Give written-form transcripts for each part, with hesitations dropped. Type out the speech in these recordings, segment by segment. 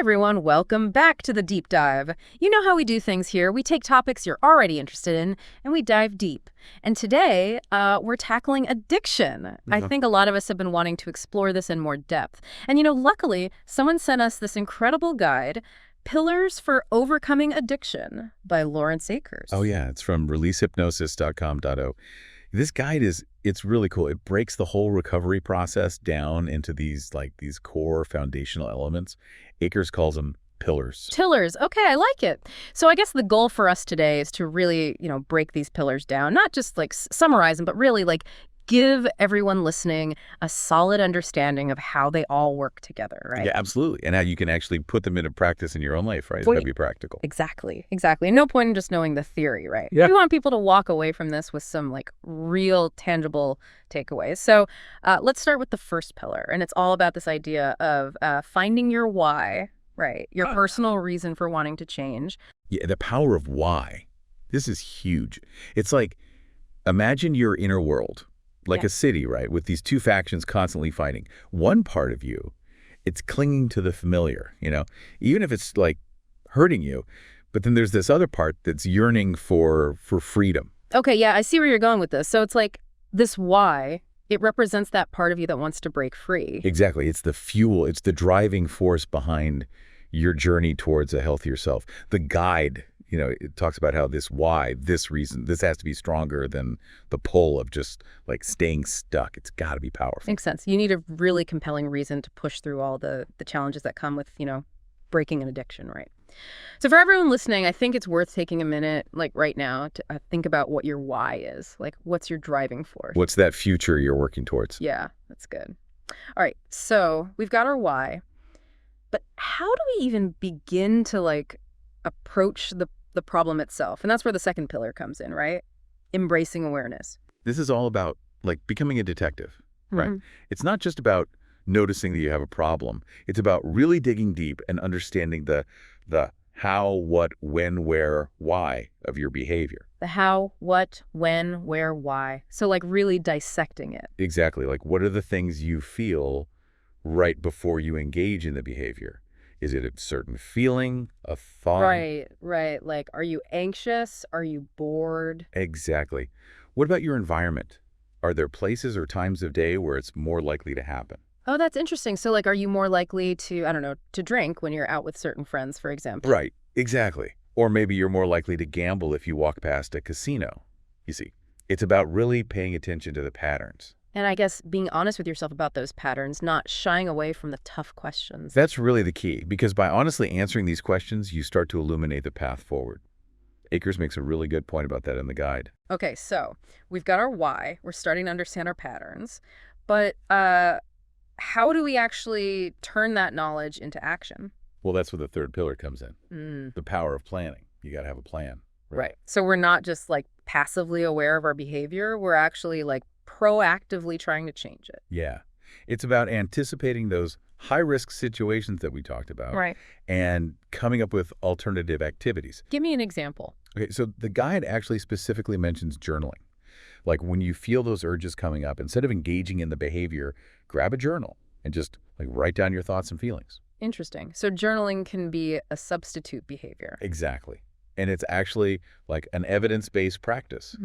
everyone, welcome back to the Deep Dive. You know how we do things here. We take topics you're already interested in, and we dive deep. And today, we're tackling addiction. I think a lot of us have been wanting to explore this in more depth. And luckily, someone sent us this incredible guide, Pillars for Overcoming Addiction by Lawrence Akers. Oh, yeah. It's from releasehypnosis.com.o. This guide it's really cool. It breaks the whole recovery process down into these core foundational elements. Akers calls them pillars. Pillars. Okay, I like it. So I guess the goal for us today is to really, break these pillars down, not just summarize them, but really give everyone listening a solid understanding of how they all work together, right? Yeah, absolutely. And how you can actually put them into practice in your own life, right? It's got to be practical. Exactly. No point in just knowing the theory, right? Yeah. We want people to walk away from this with some real tangible takeaways. So let's start with the first pillar. And it's all about this idea of finding your why, right? Your personal reason for wanting to change. Yeah, the power of why. This is huge. It's imagine your inner world. A city, right, with these two factions constantly fighting. One part of you, it's clinging to the familiar, even if it's hurting you. But then there's this other part that's yearning for freedom. Okay, yeah, I see where you're going with this. So it's this why, it represents that part of you that wants to break free. Exactly. It's the fuel. It's the driving force behind your journey towards a healthier self. The guide, it talks about how this why, this reason, this has to be stronger than the pull of just staying stuck. It's got to be powerful. Makes sense. You need a really compelling reason to push through all the challenges that come with, breaking an addiction, right? So for everyone listening, I think it's worth taking a minute, right now, to think about what your why is. What's your driving force? What's that future you're working towards? Yeah, that's good. All right, so we've got our why, but how do we even begin to, approach the problem itself? And that's where the second pillar comes in, right? Embracing awareness. This is all about becoming a detective, right? Mm-hmm. It's not just about noticing that you have a problem. It's about really digging deep and understanding the how, what, when, where, why of your behavior. The how, what, when, where, why. So really dissecting it. Exactly. What are the things you feel right before you engage in the behavior? Is it a certain feeling, a thought? Right. Are you anxious? Are you bored? Exactly. What about your environment? Are there places or times of day where it's more likely to happen? Oh, that's interesting. So are you more likely to, to drink when you're out with certain friends, for example? Right. Exactly. Or maybe you're more likely to gamble if you walk past a casino. You see, it's about really paying attention to the patterns. And I guess being honest with yourself about those patterns, not shying away from the tough questions. That's really the key, because by honestly answering these questions, you start to illuminate the path forward. Akers makes a really good point about that in the guide. Okay, so we've got our why. We're starting to understand our patterns. But how do we actually turn that knowledge into action? Well, that's where the third pillar comes in. The power of planning. You got to have a plan. Right. So we're not just passively aware of our behavior. We're actually proactively trying to change it. Yeah. It's about anticipating those high-risk situations that we talked about. Right. And coming up with alternative activities. Give me an example. Okay, so the guide actually specifically mentions journaling. When you feel those urges coming up, instead of engaging in the behavior, grab a journal and just write down your thoughts and feelings. Interesting. So journaling can be a substitute behavior. Exactly. And it's actually an evidence-based practice,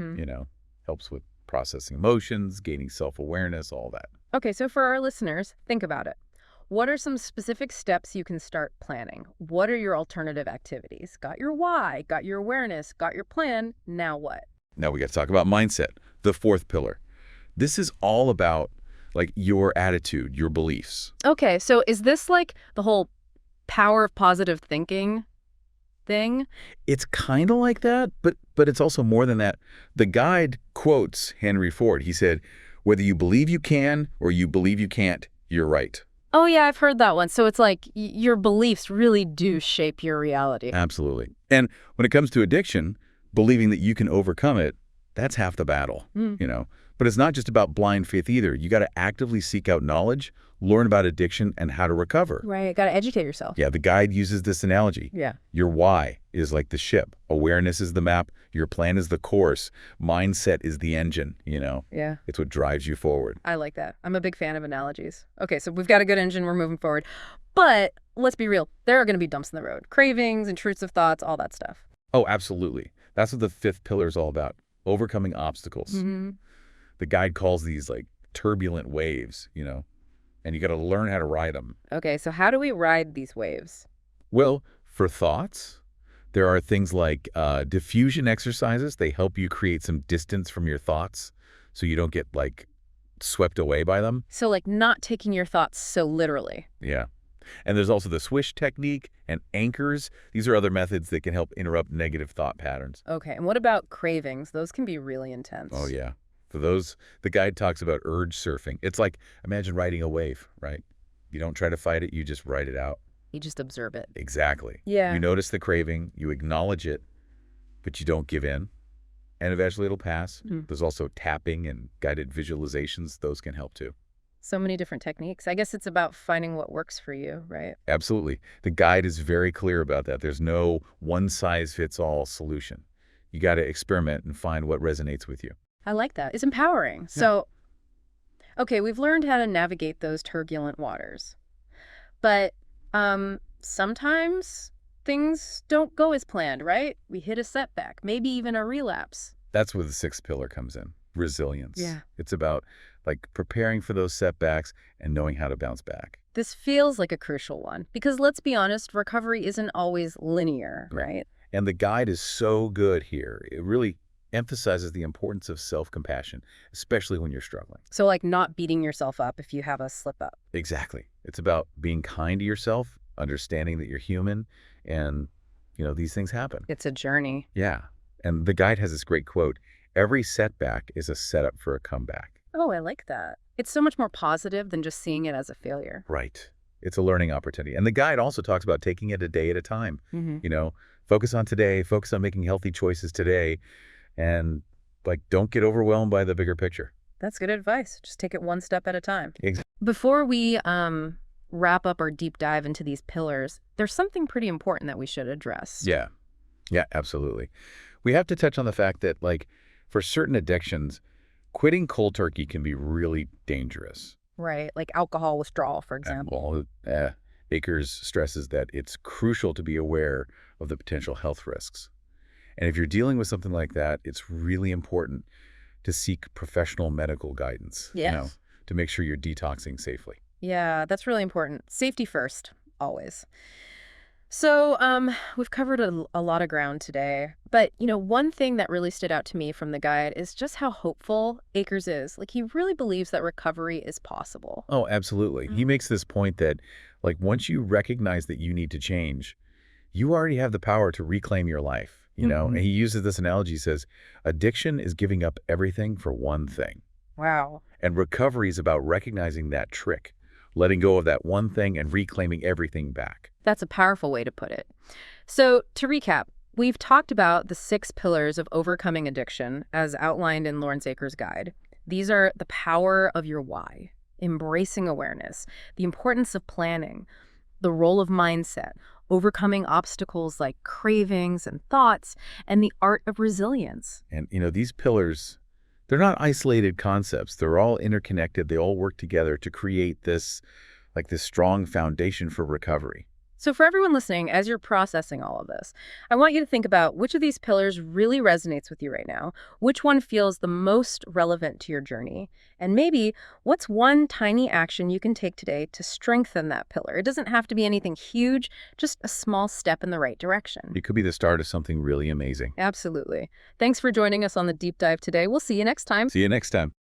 helps with processing emotions, gaining self-awareness, all that. Okay, so for our listeners, think about it. What are some specific steps you can start planning? What are your alternative activities? Got your why, got your awareness, got your plan, now what? Now we got to talk about mindset, the fourth pillar. This is all about your attitude, your beliefs. Okay, so is this the whole power of positive thinking thing? It's kind of like that, but it's also more than that. The guide quotes Henry Ford. He said, whether you believe you can or you believe you can't, you're right. Oh, yeah, I've heard that one. So it's your beliefs really do shape your reality. Absolutely. And when it comes to addiction, believing that you can overcome it, that's half the battle, But it's not just about blind faith either. You got to actively seek out knowledge, learn about addiction and how to recover. Right. Got to educate yourself. Yeah. The guide uses this analogy. Yeah. Your why is like the ship. Awareness is the map. Your plan is the course. Mindset is the engine, Yeah. It's what drives you forward. I like that. I'm a big fan of analogies. Okay. So we've got a good engine. We're moving forward. But let's be real, there are going to be dumps in the road. Cravings, intrusive thoughts, all that stuff. Oh, absolutely. That's what the fifth pillar is all about. Overcoming obstacles. Mm-hmm. The guide calls these like turbulent waves, and you got to learn how to ride them. Okay, so how do we ride these waves? Well, for thoughts, there are things like diffusion exercises. They help you create some distance from your thoughts so you don't get like swept away by them. So like not taking your thoughts so literally. Yeah. And there's also the swish technique and anchors. These are other methods that can help interrupt negative thought patterns. Okay, and what about cravings? Those can be really intense. Oh, yeah. For those, the guide talks about urge surfing. It's like, imagine riding a wave, right? You don't try to fight it, you just ride it out. You just observe it. Exactly. Yeah. You notice the craving, you acknowledge it, but you don't give in. And eventually it'll pass. There's also tapping and guided visualizations. Those can help too. So many different techniques. I guess it's about finding what works for you, right? Absolutely. The guide is very clear about that. There's no one-size-fits-all solution. You got to experiment and find what resonates with you. I like that. It's empowering. So, okay, we've learned how to navigate those turbulent waters. But sometimes things don't go as planned, right? We hit a setback, maybe even a relapse. That's where the sixth pillar comes in, resilience. Yeah. It's about like preparing for those setbacks and knowing how to bounce back. This feels like a crucial one because let's be honest, recovery isn't always linear, right? And the guide is so good here. It really emphasizes the importance of self-compassion, especially when you're struggling. So like not beating yourself up if you have a slip up. Exactly. It's about being kind to yourself, understanding that you're human, and, these things happen. It's a journey. Yeah. And the guide has this great quote, every setback is a setup for a comeback. Oh, I like that. It's so much more positive than just seeing it as a failure. Right. It's a learning opportunity. And the guide also talks about taking it a day at a time. Mm-hmm. Focus on today, focus on making healthy choices today, and don't get overwhelmed by the bigger picture. That's good advice. Just take it one step at a time. Exactly. Before we wrap up our deep dive into these pillars, there's something pretty important that we should address. Yeah. Yeah, absolutely. We have to touch on the fact that, for certain addictions, quitting cold turkey can be really dangerous. Right, like alcohol withdrawal, for example. Well, Akers stresses that it's crucial to be aware of the potential health risks. And if you're dealing with something like that, it's really important to seek professional medical guidance, Yes. To make sure you're detoxing safely. Yeah, that's really important. Safety first, always. So we've covered a lot of ground today. But, one thing that really stood out to me from the guide is just how hopeful Akers is. Like, he really believes that recovery is possible. Oh, absolutely. He makes this point that, once you recognize that you need to change, you already have the power to reclaim your life. And he uses this analogy. He says, addiction is giving up everything for one thing. Wow. And recovery is about recognizing that trick, letting go of that one thing and reclaiming everything back. That's a powerful way to put it. So to recap, we've talked about the 6 pillars of overcoming addiction as outlined in Lawrence Akers' guide. These are the power of your why, embracing awareness, the importance of planning, the role of mindset, overcoming obstacles like cravings and thoughts, and the art of resilience. And, these pillars, they're not isolated concepts. They're all interconnected. They all work together to create this strong foundation for recovery. So for everyone listening, as you're processing all of this, I want you to think about which of these pillars really resonates with you right now, which one feels the most relevant to your journey, and maybe what's one tiny action you can take today to strengthen that pillar. It doesn't have to be anything huge, just a small step in the right direction. It could be the start of something really amazing. Absolutely. Thanks for joining us on the deep dive today. We'll see you next time. See you next time.